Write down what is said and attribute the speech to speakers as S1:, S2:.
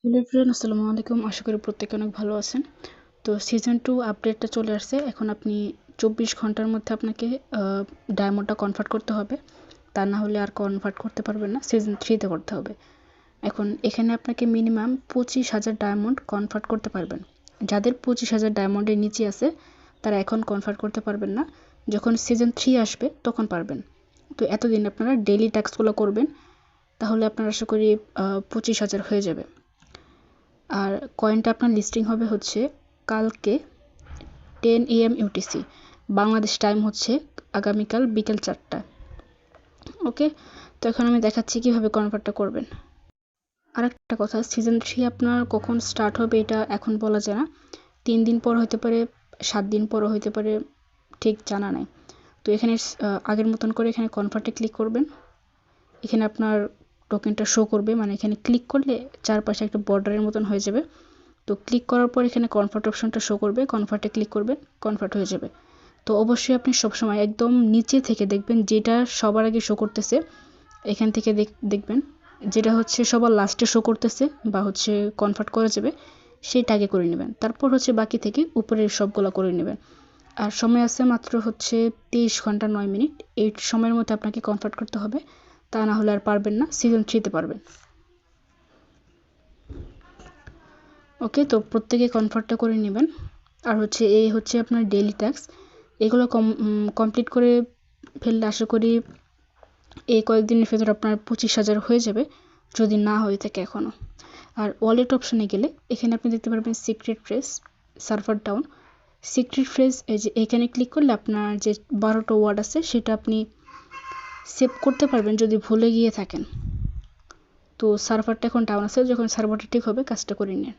S1: Hello everyone, আসসালামু আলাইকুম। আশা করি প্রত্যেকে অনেক ভালো আছেন। তো সিজন 2 আপডেটটা চলে আসছে। এখন আপনি 24 ঘন্টার মধ্যে আপনাকে ডায়মন্ডটা কনভার্ট করতে হবে। তা না হলে আর কনভার্ট করতে পারবেন না, সিজন 3তে করতে হবে। এখন এখানে আপনাকে মিনিমাম 25,000 ডায়মন্ড কনভার্ট করতে পারবেন। যাদের 25,000 ডায়মন্ডের নিচে আছে তারা এখন কনভার্ট করতে পারবেন না, যখন সিজন 3 আসবে তখন পারবেন। তো এতদিন আপনারা ডেইলি টাস্কগুলো করবেন, তাহলে আপনার আশা করি 25,000 হয়ে যাবে। আর কয়েনটা আপনার লিস্টিং হবে হচ্ছে কালকে 10 AM UTC, বাংলাদেশ টাইম হচ্ছে আগামীকাল বিকেল 4টা। ওকে, তো এখন আমি দেখাচ্ছি কীভাবে কনভার্টটা করবেন। আর একটা কথা, সিজন 3 আপনার কখন স্টার্ট হবে এটা এখন বলা যায় না। 3 দিন পর হতে পারে, 7 দিন পরও হতে পারে, ঠিক জানা নাই। তো এখানে আগের মতন করে এখানে কনভার্টে ক্লিক করবেন। এখানে আপনার টোকেনটা শো করবে, মানে এখানে ক্লিক করলে চারপাশে একটা বর্ডারের মতন হয়ে যাবে। তো ক্লিক করার পর এখানে কনভার্ট অপশনটা শো করবে, কনভার্টে ক্লিক করবেন, কনভার্ট হয়ে যাবে। তো অবশ্যই আপনি সবসময় একদম নিচে থেকে দেখবেন যেটা সবার আগে শো করতেছে, এখান থেকে দেখবেন যেটা হচ্ছে সবার লাস্টে শো করতেছে বা হচ্ছে কনভার্ট করা যাবে সেটা আগে করে নেবেন। তারপর হচ্ছে বাকি থেকে উপরের সবগুলো করে নেবেন। আর সময় আছে মাত্র হচ্ছে 23 ঘন্টা 9 মিনিট। এই সময়ের মধ্যে আপনাকে কনভার্ট করতে হবে, তা না হলে আর পারবেন না, সিজন 3তে পারবেন। ওকে, তো প্রত্যেকে কনভার্টটা করে নেবেন। আর হচ্ছে এই হচ্ছে আপনার ডেইলি টাস্ক, এগুলো কমপ্লিট করে ফেললে আশা করি এই কয়েকদিনের ভেতর আপনার 25,000 হয়ে যাবে, যদি না হয়ে থাকে এখনও। আর ওয়ালেট অপশনে গেলে এখানে আপনি দেখতে পারবেন secret phrase, server down. Secret phrase এই যে এখানে ক্লিক করলে আপনার যে 12টা ওয়ার্ড আছে সেটা আপনি সেভ করতে পারবেন যদি ভুলে গিয়ে থাকেন। তো সার্ভারটা এখন ডাউন আছে, যখন সার্ভারটা ঠিক হবে কাজটা করে নিন।